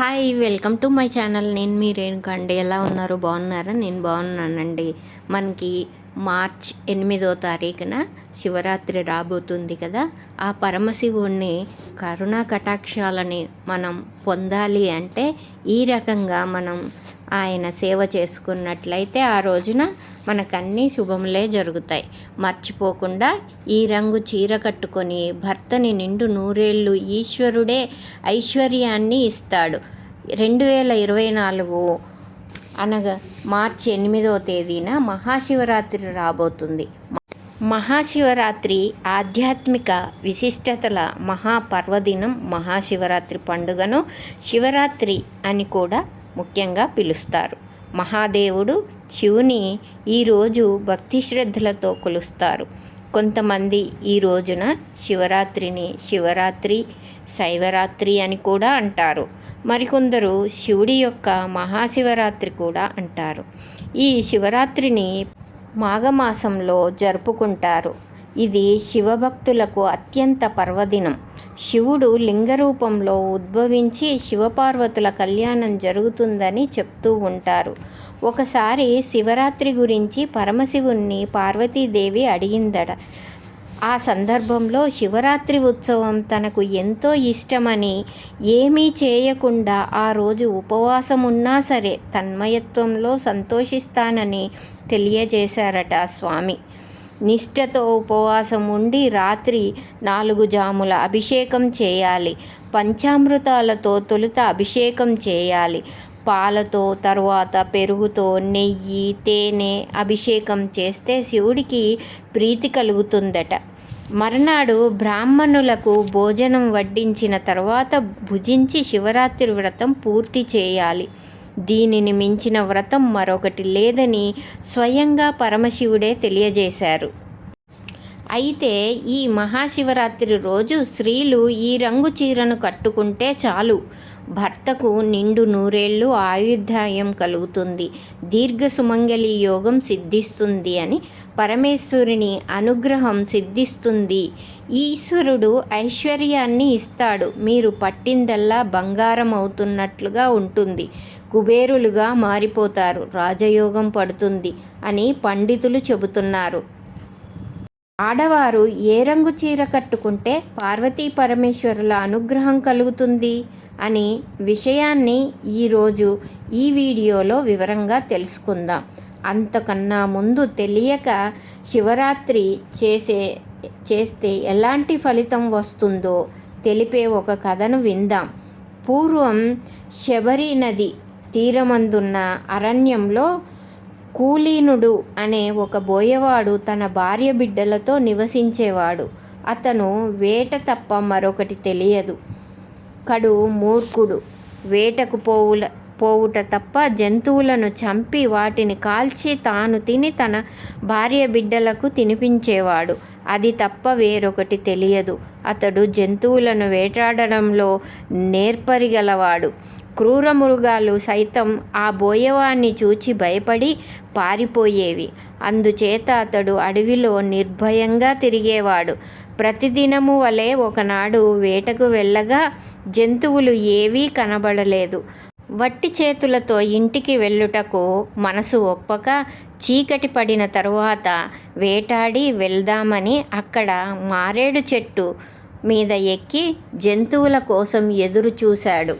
Hi welcome to my channel. నేను మీ రేణుకండి. ఎలా ఉన్నారు? బాగున్నారా? నేను బాగున్నానండి. మనకి మార్చ్ 8వ తారీఖున శివరాత్రి రాబోతుంది కదా. ఆ పరమశివుణ్ణి కరుణా కటాక్షాలని మనం పొందాలి అంటే ఈ రకంగా మనం ఆయన సేవ చేసుకున్నట్లయితే ఆ రోజున మనకన్నీ శుభములే జరుగుతాయి. మర్చిపోకుండా ఈ రంగు చీర కట్టుకొని భర్తని నిండు నూరేళ్ళు ఈశ్వరుడే ఐశ్వర్యాన్ని ఇస్తాడు. 2024 అనగా మార్చి 8వ తేదీన మహాశివరాత్రి రాబోతుంది. మహాశివరాత్రి ఆధ్యాత్మిక విశిష్టతల మహాపర్వదినం. మహాశివరాత్రి పండుగను శివరాత్రి అని కూడా ముఖ్యంగా పిలుస్తారు. మహాదేవుడు శివుని ఈరోజు భక్తి శ్రద్ధలతో కొలుస్తారు. కొంతమంది ఈ రోజున శివరాత్రిని శివరాత్రి, శైవరాత్రి అని కూడా అంటారు. మరికొందరు శివుడి యొక్క మహాశివరాత్రి కూడా అంటారు. ఈ శివరాత్రిని మాఘమాసంలో జరుపుకుంటారు. ఇది శివభక్తులకు అత్యంత పర్వదినం. శివుడు లింగ రూపంలో ఉద్భవించి శివపార్వతుల కళ్యాణం జరుగుతుందని చెప్తూ ఉంటారు. ఒకసారి శివరాత్రి గురించి పరమశివుణ్ణి పార్వతీదేవి అడిగిందట. ఆ సందర్భంలో శివరాత్రి ఉత్సవం తనకు ఎంతో ఇష్టమని, ఏమీ చేయకుండా ఆ రోజు ఉపవాసం ఉన్నా సరే తన్మయత్వంలో సంతోషిస్తానని తెలియజేశారట స్వామి. నిష్ఠతో ఉపవాసం ఉండి రాత్రి 4 జాముల అభిషేకం చేయాలి. పంచామృతాలతో తొలుత అభిషేకం చేయాలి. పాలతో, తరువాత పెరుగుతో, నెయ్యి, తేనె అభిషేకం చేస్తే శివుడికి ప్రీతి కలుగుతుందట. మర్నాడు బ్రాహ్మణులకు భోజనం వడ్డించిన తర్వాత భుజించి శివరాత్రి వ్రతం పూర్తి చేయాలి. దీనిని మించిన వ్రతం మరొకటి లేదని స్వయంగా పరమశివుడే తెలియజేశారు. అయితే ఈ మహాశివరాత్రి రోజు స్త్రీలు ఈ రంగు చీరను కట్టుకుంటే చాలు, భర్తకు నిండు నూరేళ్ళు ఆయుర్దాయం కలుగుతుంది, దీర్ఘ సుమంగళి యోగం సిద్ధిస్తుంది అని, పరమేశ్వరుని అనుగ్రహం సిద్ధిస్తుంది, ఈశ్వరుడు ఐశ్వర్యాన్ని ఇస్తాడు, మీరు పట్టిందల్లా బంగారం అవుతున్నట్లుగా ఉంటుంది, కుబేరులుగా మారిపోతారు, రాజయోగం పడుతుంది అని పండితులు చెబుతున్నారు. ఆడవారు ఏ రంగు చీర కట్టుకుంటే పార్వతీ పరమేశ్వరుల అనుగ్రహం కలుగుతుంది అని విషయాన్ని ఈరోజు ఈ వీడియోలో వివరంగా తెలుసుకుందాం. అంతకన్నా ముందు తెలియక శివరాత్రి చేస్తే ఎలాంటి ఫలితం వస్తుందో తెలిపే ఒక కథను విందాం. పూర్వం శబరి నది తీరమందున్న అరణ్యంలో కూలీనుడు అనే ఒక బోయవాడు తన భార్య బిడ్డలతో నివసించేవాడు. అతను వేట తప్ప మరొకటి తెలియదు. కడు మూర్ఖుడు. వేటకు పోవుట తప్ప జంతువులను చంపి వాటిని కాల్చి తాను తిని తన భార్య బిడ్డలకు తినిపించేవాడు. అది తప్ప వేరొకటి తెలియదు. అతడు జంతువులను వేటాడడంలో నేర్పరిగలవాడు. క్రూర మృగాలు సైతం ఆ బోయవాన్ని చూచి భయపడి పారిపోయేవి. అందుచేత అతడు అడవిలో నిర్భయంగా తిరిగేవాడు. ప్రతిదినము వలె ఒకనాడు వేటకు వెళ్ళగా జంతువులు ఏవీ కనబడలేదు. వట్టి చేతులతో ఇంటికి వెళ్ళుటకు మనసు ఒప్పక చీకటి పడిన తరువాత వేటాడి వెళ్దామని అక్కడ మారేడు చెట్టు మీద ఎక్కి జంతువుల కోసం ఎదురు చూశాడు.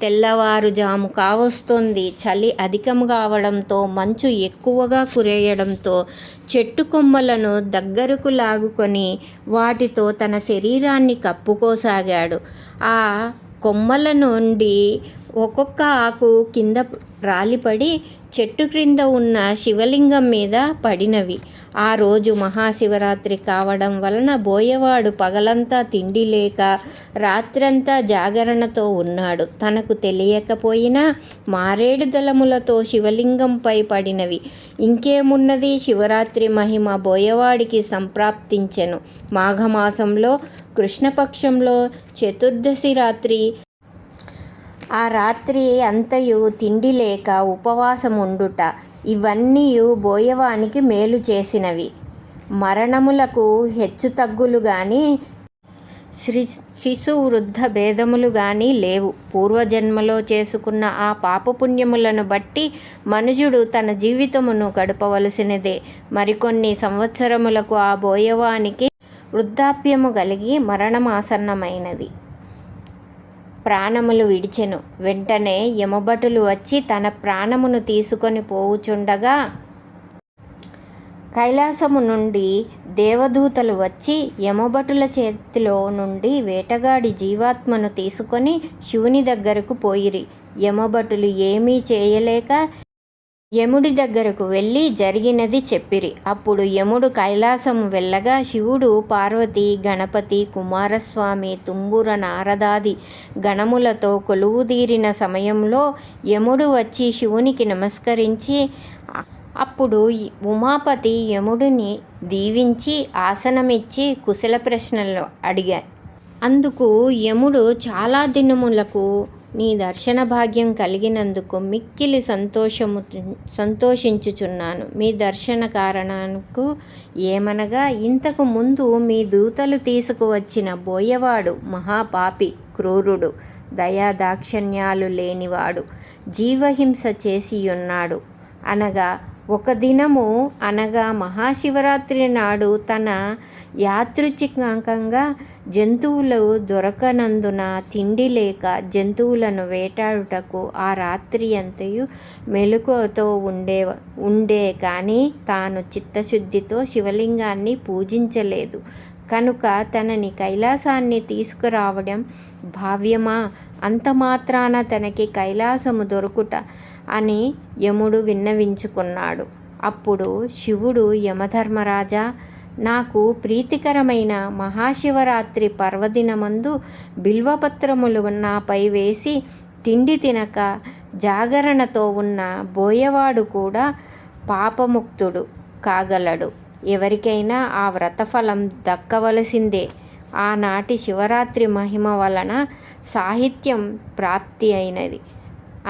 తెల్లవారుజాము కావస్తోంది. చలి అధికం కావడంతో మంచు ఎక్కువగా కురేయడంతో చెట్టు కొమ్మలను దగ్గరకు లాగుకొని వాటితో తన శరీరాన్ని కప్పుకోసాగాడు. ఆ కొమ్మల నుండి ఒక్కొక్క ఆకు కింద రాలిపడి చెట్టు క్రింద ఉన్న శివలింగం మీద పడినవి. ఆ రోజు మహాశివరాత్రి కావడం వలన బోయవాడు పగలంతా తిండి లేక రాత్రంతా జాగరణతో ఉన్నాడు. తనకు తెలియకపోయినా మారేడు దళములతో శివలింగంపై పడినవి. ఇంకేమున్నది, శివరాత్రి మహిమ బోయవాడికి సంప్రాప్తించెను. మాఘమాసంలో కృష్ణపక్షంలో చతుర్దశి రాత్రి. ఆ రాత్రి అంతయు తిండి లేక ఉపవాసముండుట ఇవన్నీ బోయవానికి మేలు చేసినవి. మరణములకు హెచ్చు తగ్గులు గాని శిశు వృద్ధ భేదములు గాని లేవు. పూర్వజన్మలో చేసుకున్న ఆ పాపపుణ్యములను బట్టి మనుజుడు తన జీవితమును గడపవలసినదే. మరికొన్ని సంవత్సరములకు ఆ బోయవానికి వృద్ధాప్యము కలిగి మరణమాసన్నమైనది. ప్రాణములు విడిచెను. వెంటనే యమభటులు వచ్చి తన ప్రాణమును తీసుకొని పోవుచుండగా కైలాసము నుండి దేవదూతలు వచ్చి యమభటుల చేతిలో నుండి వేటగాడి జీవాత్మను తీసుకొని శివుని దగ్గరకు పోయిరి. యమభటులు ఏమీ చేయలేక యముడి దగ్గరకు వెళ్ళి జరిగినది చెప్పిరి. అప్పుడు యముడు కైలాసము వెళ్ళగా శివుడు, పార్వతి, గణపతి, కుమారస్వామి, తుంబుర నారదాది గణములతో కొలువుదీరిన సమయంలో యముడు వచ్చి శివునికి నమస్కరించి అప్పుడు ఉమాపతి యముడిని దీవించి ఆసనమిచ్చి కుశల ప్రశ్నలు అడిగారు. అందుకు యముడు, చాలా దినములకు నీ దర్శన భాగ్యం కలిగినందుకు మిక్కిలి సంతోషించుచున్నాను. మీ దర్శన కారణానికి ఏమనగా, ఇంతకు ముందు మీ దూతలు తీసుకువచ్చిన బోయవాడు మహాపాపి, క్రూరుడు, దయాదాక్షిణ్యాలు లేనివాడు, జీవహింస చేసియున్నాడు. అనగా ఒక దినము అనగా మహాశివరాత్రి నాడు తన యాదృచ్ఛికంగా జంతువులు దొరకనందున తిండి లేక జంతువులను వేటాడుటకు ఆ రాత్రి అంతయు మెలకువతో ఉండే కానీ తాను చిత్తశుద్ధితో శివలింగాన్ని పూజించలేదు కనుక తనని కైలాసాన్ని తీసుకురావడం భావ్యమా? అంత మాత్రాన తనకి కైలాసము దొరుకుట అని యముడు విన్నవించుకున్నాడు. అప్పుడు శివుడు, యమధర్మరాజా, నాకు ప్రీతికరమైన మహాశివరాత్రి పర్వదినమందు బిల్వపత్రములు నాపై వేసి తిండి తినక జాగరణతో ఉన్న బోయవాడు కూడా పాపముక్తుడు కాగలడు. ఎవరికైనా ఆ వ్రతఫలం దక్కవలసిందే. ఆనాటి శివరాత్రి మహిమ వలన సాహిత్యం ప్రాప్తి అయినది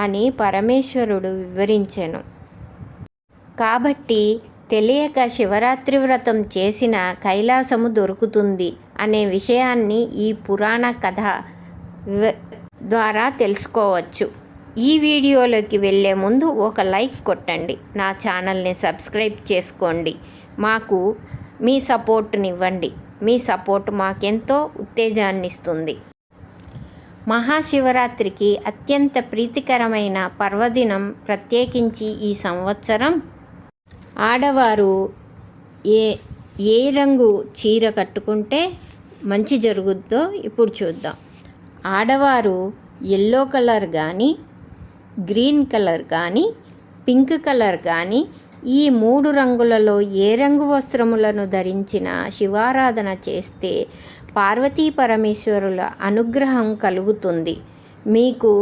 అని పరమేశ్వరుడు వివరించెను. కాబట్టి తెలియక శివరాత్రి వ్రతం చేసిన కైలాసము దొరుకుతుంది అనే విషయాన్ని ఈ పురాణ కథ ద్వారా తెలుసుకోవచ్చు. ఈ వీడియోలోకి వెళ్ళే ముందు ఒక లైక్ కొట్టండి, నా ఛానల్ని సబ్స్క్రైబ్ చేసుకోండి, మాకు మీ సపోర్ట్నివ్వండి. మీ సపోర్ట్ మాకెంతో ఉత్తేజాన్ని ఇస్తుంది. మహాశివరాత్రికి అత్యంత ప్రీతికరమైన పర్వదినం. ప్రత్యేకించి ఈ సంవత్సరం ఆడవారు ఏ రంగు చీర కట్టుకుంటే మంచి జరుగుద్దో ఇప్పుడు చూద్దాం. ఆడవారు ఎల్లో కలర్ కానీ, గ్రీన్ కలర్ కానీ, పింక్ కలర్ కానీ, ఈ 3 రంగులలో ఏ రంగు వస్త్రములను ధరించిన శివారాధన చేస్తే పార్వతీ పరమేశ్వరుల అనుగ్రహం కలుగుతుంది. మీకు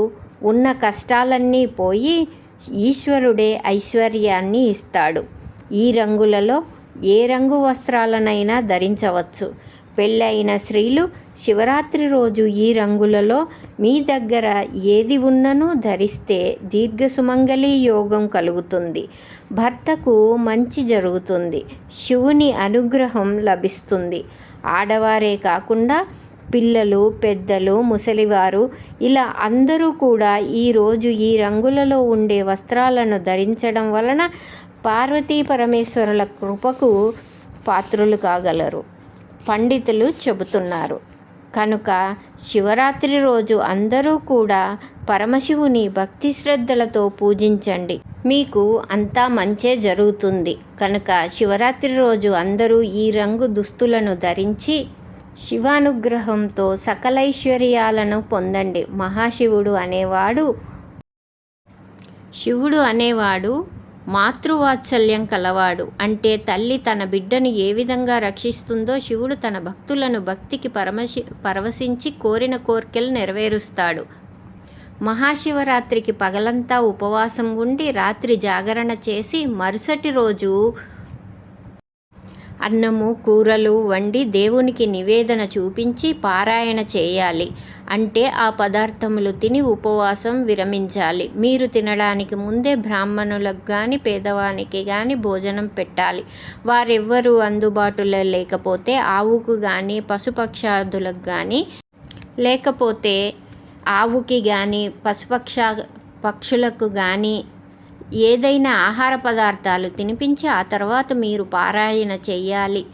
ఉన్న కష్టాలన్నీ పోయి ఈశ్వరుడే ఐశ్వర్యాన్ని ఇస్తాడు. ఈ రంగులలో ఏ రంగు వస్త్రాలనైనా ధరించవచ్చు. పెళ్ళైన స్త్రీలు శివరాత్రి రోజు ఈ రంగులలో మీ దగ్గర ఏది ఉన్ననూ ధరిస్తే దీర్ఘసుమంగళి యోగం కలుగుతుంది. భర్తకు మంచి జరుగుతుంది. శివుని అనుగ్రహం లభిస్తుంది. ఆడవారే కాకుండా పిల్లలు, పెద్దలు, ముసలివారు ఇలా అందరూ కూడా ఈరోజు ఈ రంగులలో ఉండే వస్త్రాలను ధరించడం వలన పార్వతీ పరమేశ్వరుల కృపకు పాత్రులు కాగలరు పండితులు చెబుతున్నారు. కనుక శివరాత్రి రోజు అందరూ కూడా పరమశివుని భక్తి శ్రద్ధలతో పూజించండి. మీకు అంతా మంచే జరుగుతుంది. కనుక శివరాత్రి రోజు అందరూ ఈ రంగు దుస్తులను ధరించి శివానుగ్రహంతో సకలైశ్వర్యాలను పొందండి. శివుడు అనేవాడు మాతృవాత్సల్యం కలవాడు. అంటే తల్లి తన బిడ్డను ఏ విధంగా రక్షిస్తుందో శివుడు తన భక్తులను భక్తికి పరవశించి కోరిన కోర్కెలు నెరవేరుస్తాడు. మహాశివరాత్రికి పగలంతా ఉపవాసం ఉండి రాత్రి జాగరణ చేసి మరుసటి రోజు అన్నము, కూరలు వండి దేవునికి నివేదన చూపించి పారాయణ చేయాలి. అంటే ఆ పదార్థములు తిని ఉపవాసం విరమించాలి. మీరు తినడానికి ముందే బ్రాహ్మణులకు కానీ పేదవానికి కానీ భోజనం పెట్టాలి. వారెవ్వరూ అందుబాటులో లేకపోతే ఆవుకు కానీ పశుపక్షాదులకు కానీ లేకపోతే ఆవుకి కానీ పక్షులకు కానీ ఏదైనా ఆహార పదార్థాలు తినిపించి ఆ తర్వాత మీరు పారాయణ చెయ్యాలి.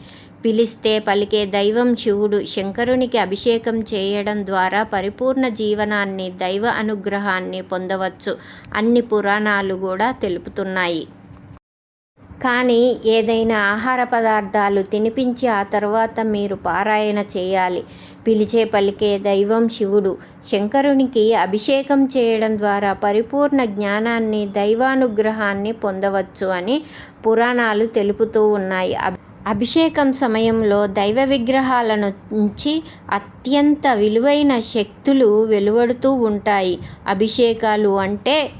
పిలిస్తే పలికే దైవం శివుడు. శంకరునికి అభిషేకం చేయడం ద్వారా పరిపూర్ణ జీవనాన్ని, దైవ అనుగ్రహాన్ని పొందవచ్చు అన్ని పురాణాలు కూడా తెలుపుతున్నాయి. కానీ ఏదైనా ఆహార పదార్థాలు తినిపించి ఆ తర్వాత మీరు పారాయణ చేయాలి. పిలిచే పలికే దైవం శివుడు. శంకరునికి అభిషేకం చేయడం ద్వారా పరిపూర్ణ జ్ఞానాన్ని, దైవానుగ్రహాన్ని పొందవచ్చు అని పురాణాలు తెలుపుతూ ఉన్నాయి. అభిషేకం సమయంలో దైవ విగ్రహాల నుంచి అత్యంత విలువైన శక్తులు వెలువడుతూ ఉంటాయి. అభిషేకాలు అంటే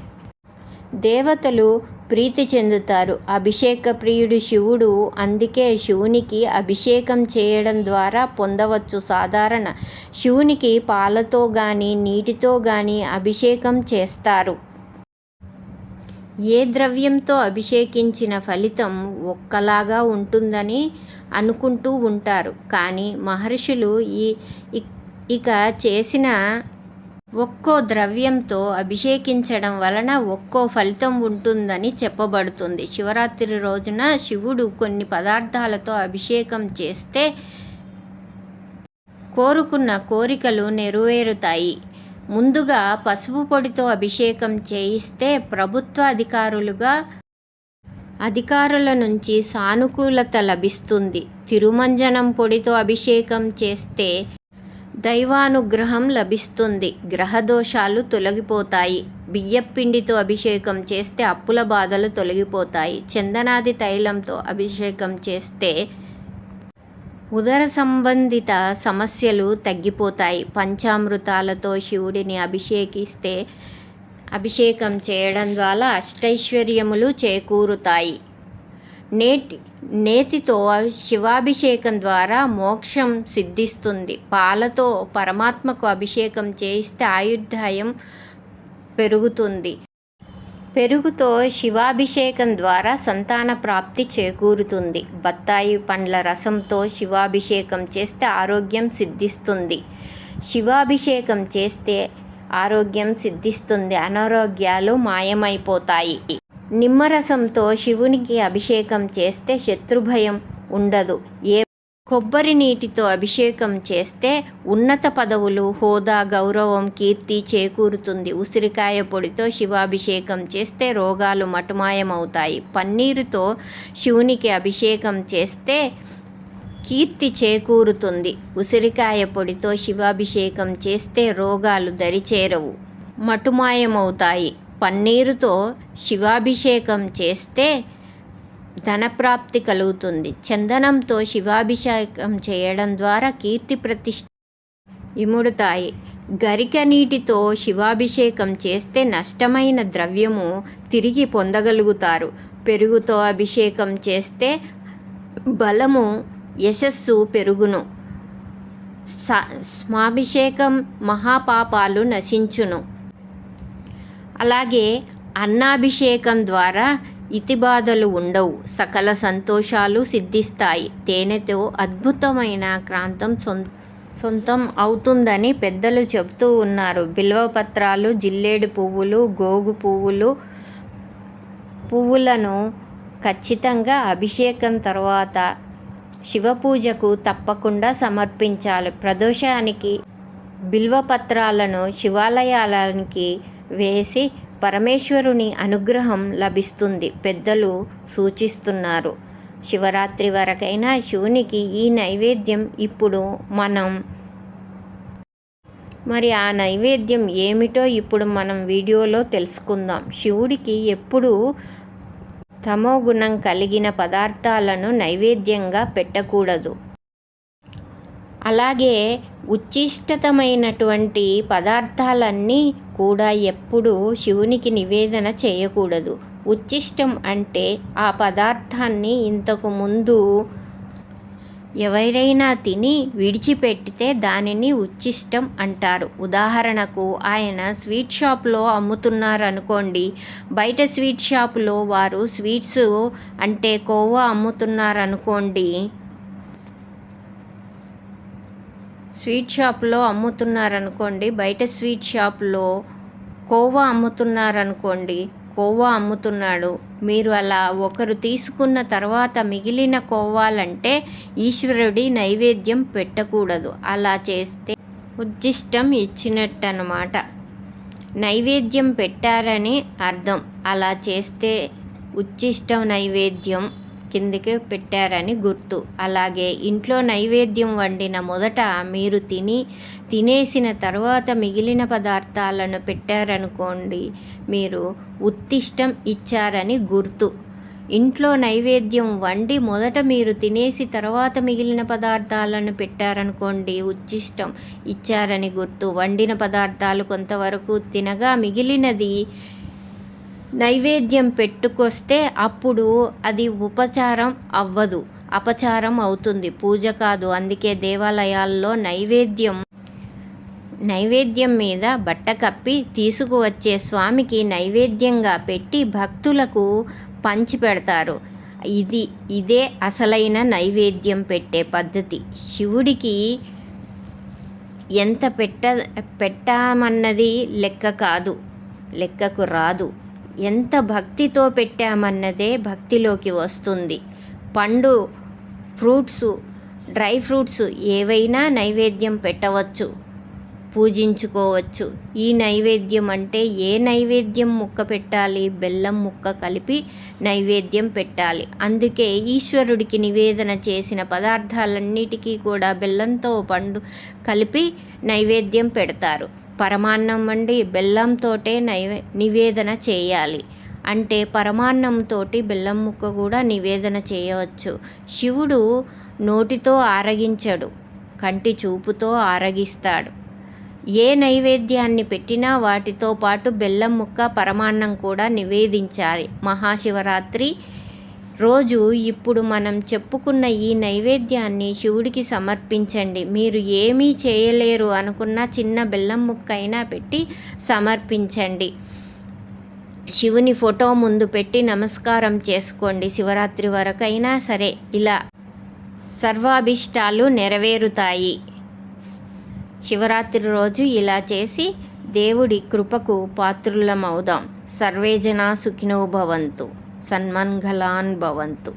దేవతలు ప్రీతి చెందుతారు. అభిషేక ప్రియుడు శివుడు. అందుకే శివునికి అభిషేకం చేయడం ద్వారా పొందవచ్చు. సాధారణ శివునికి పాలతో కానీ నీటితో కానీ అభిషేకం చేస్తారు. ఏ ద్రవ్యంతో అభిషేకించిన ఫలితం ఒక్కలాగా ఉంటుందని అనుకుంటూ ఉంటారు. కానీ మహర్షులు ఇక చేసిన ఒక్కో ద్రవ్యంతో అభిషేకించడం వలన ఒక్కో ఫలితం ఉంటుందని చెప్పబడుతుంది. శివరాత్రి రోజున శివుడు కొన్ని పదార్థాలతో అభిషేకం చేస్తే కోరుకున్న కోరికలు నెరవేరుతాయి. ముందుగా పసుపు పొడితో అభిషేకం చేయిస్తే ప్రభుత్వ అధికారుల నుంచి సానుకూలత లభిస్తుంది. తిరుమంజనం పొడితో అభిషేకం చేస్తే దైవానుగ్రహం లభిస్తుంది. గ్రహదోషాలు తొలగిపోతాయి. బియ్యపిండితో అభిషేకం చేస్తే అప్పుల బాధలు తొలగిపోతాయి. చందనాది తైలంతో అభిషేకం చేస్తే ఉదర సంబంధిత సమస్యలు తగ్గిపోతాయి. పంచామృతాలతో శివుడిని అభిషేకం చేయడం ద్వారా అష్టైశ్వర్యములు చేకూరుతాయి. నేతితో శివాభిషేకం ద్వారా మోక్షం సిద్ధిస్తుంది. పాలతో పరమాత్మకు అభిషేకం చేయిస్తే ఆయుర్దాయం పెరుగుతుంది. పెరుగుతో శివాభిషేకం ద్వారా సంతాన ప్రాప్తి చేకూరుతుంది. బత్తాయి పండ్ల రసంతో శివాభిషేకం చేస్తే ఆరోగ్యం సిద్ధిస్తుంది. శివాభిషేకం చేస్తే ఆరోగ్యం సిద్ధిస్తుంది. అనారోగ్యాలు మాయమైపోతాయి. నిమ్మరసంతో శివునికి అభిషేకం చేస్తే శత్రుభయం ఉండదు. కొబ్బరి నీటితో అభిషేకం చేస్తే ఉన్నత పదవులు, హోదా, గౌరవం, కీర్తి చేకూరుతుంది. ఉసిరికాయ పొడితో శివాభిషేకం చేస్తే రోగాలు మటుమాయమవుతాయి. పన్నీరుతో శివునికి అభిషేకం చేస్తే కీర్తి చేకూరుతుంది. ఉసిరికాయ పొడితో శివాభిషేకం చేస్తే రోగాలు దరిచేరవు, మటుమాయమవుతాయి. పన్నీరుతో శివాభిషేకం చేస్తే ధనప్రాప్తి కలుగుతుంది. చందనంతో శివాభిషేకం చేయడం ద్వారా కీర్తి ప్రతిష్ఠ ఇముడుతాయి. గరిక నీటితో శివాభిషేకం చేస్తే నష్టమైన ద్రవ్యము తిరిగి పొందగలుగుతారు. పెరుగుతో అభిషేకం చేస్తే బలము, యశస్సు పెరుగును. స్వాభిషేకం మహాపాపాలు నశించును. అలాగే అన్నాభిషేకం ద్వారా ఇతిబాధలు ఉండవు. సకల సంతోషాలు సిద్ధిస్తాయి. తేనెతో అద్భుతమైన క్రాంతం సొంతం అవుతుందని పెద్దలు చెబుతూ ఉన్నారు. బిల్వపత్రాలు, జిల్లేడు పువ్వులు, గోగు పువ్వులను ఖచ్చితంగా అభిషేకం తర్వాత శివపూజకు తప్పకుండా సమర్పించాలి. ప్రదోషానికి బిల్వపత్రాలను శివాలయానికి వేసి పరమేశ్వరుని అనుగ్రహం లభిస్తుంది పెద్దలు సూచిస్తున్నారు. శివరాత్రి వరకైనా శివునికి ఈ నైవేద్యం ఇప్పుడు మరి ఆ నైవేద్యం ఏమిటో ఇప్పుడు మనం వీడియోలో తెలుసుకుందాం. శివుడికి ఎప్పుడూ తమో గుణం కలిగిన పదార్థాలను నైవేద్యంగా పెట్టకూడదు. అలాగే ఉచ్చిష్టతమైనటువంటి పదార్థాలన్నీ కూడా ఎప్పుడూ శివునికి నివేదన చేయకూడదు. ఉచ్చిష్టం అంటే ఆ పదార్థాన్ని ఇంతకు ముందు ఎవరైనా తిని విడిచిపెట్టితే దానిని ఉచ్ఛిష్టం అంటారు. ఉదాహరణకు ఆయన స్వీట్ షాప్లో అమ్ముతున్నారనుకోండి. బయట స్వీట్ షాపులో వారు స్వీట్స్ అంటే కోవా అమ్ముతున్నారనుకోండి. బయట స్వీట్ షాపులో కోవా అమ్ముతున్నాడు. మీరు అలా ఒకరు తీసుకున్న తర్వాత మిగిలిన కోవాలంటే ఈశ్వరుడి నైవేద్యం పెట్టకూడదు. అలా చేస్తే ఉచ్ఛిష్టం ఇచ్చినట్టనమాట. నైవేద్యం పెట్టారని అర్థం. అలా చేస్తే ఉచ్ఛిష్టం నైవేద్యం కిందకి పెట్టారని గుర్తు. అలాగే ఇంట్లో నైవేద్యం వండిన మొదట మీరు తినేసిన తర్వాత మిగిలిన పదార్థాలను పెట్టారనుకోండి, మీరు ఉత్తిష్టం ఇచ్చారని గుర్తు. ఇంట్లో నైవేద్యం వండి మొదట మీరు తినేసి తర్వాత మిగిలిన పదార్థాలను పెట్టారనుకోండి, ఉచ్ఛిష్టం ఇచ్చారని గుర్తు. వండిన పదార్థాలు కొంతవరకు తినగా మిగిలినది నైవేద్యం పెట్టుకొస్తే అప్పుడు అది ఉపచారం అవ్వదు, అపచారం అవుతుంది, పూజ కాదు. అందుకే దేవాలయాల్లో నైవేద్యం మీద బట్ట కప్పి తీసుకువచ్చే స్వామికి నైవేద్యంగా పెట్టి భక్తులకు పంచి పెడతారు. ఇదే అసలైన నైవేద్యం పెట్టే పద్ధతి. శివుడికి ఎంత పెట్టామన్నది లెక్కకు రాదు. ఎంత భక్తితో పెట్టామన్నదే భక్తిలోకి వస్తుంది. పండు, డ్రై ఫ్రూట్స్ ఏవైనా నైవేద్యం పెట్టవచ్చు, పూజించుకోవచ్చు. ఈ నైవేద్యం అంటే ఏ నైవేద్యం ముక్క పెట్టాలి? బెల్లం ముక్క కలిపి నైవేద్యం పెట్టాలి. అందుకే ఈశ్వరుడికి నివేదన చేసిన పదార్థాలన్నిటికీ కూడా బెల్లంతో పండు కలిపి నైవేద్యం పెడతారు. పరమాన్నం వండి బెల్లంతోటే నివేదన చేయాలి. అంటే పరమాన్నంతోటి బెల్లం ముక్క కూడా నివేదన చేయవచ్చు. శివుడు నోటితో ఆరగించడు, కంటి చూపుతో ఆరగిస్తాడు. ఏ నైవేద్యాన్ని పెట్టినా వాటితో పాటు బెల్లం ముక్క, పరమాన్నం కూడా నివేదించాలి. మహాశివరాత్రి రోజు ఇప్పుడు మనం చెప్పుకున్న ఈ నైవేద్యాన్ని శివుడికి సమర్పించండి. మీరు ఏమీ చేయలేరు అనుకున్న చిన్న బెల్లం ముక్క అయినా పెట్టి సమర్పించండి. శివుని ఫోటో ముందు పెట్టి నమస్కారం చేసుకోండి. శివరాత్రి వరకైనా సరే ఇలా సర్వాభిష్టాలు నెరవేరుతాయి. శివరాత్రి రోజు ఇలా చేసి దేవుడి కృపకు పాత్రులమవుదాం. సర్వే జనా సుఖినో భవంతు, సన్మంగళాన్ భవంతు.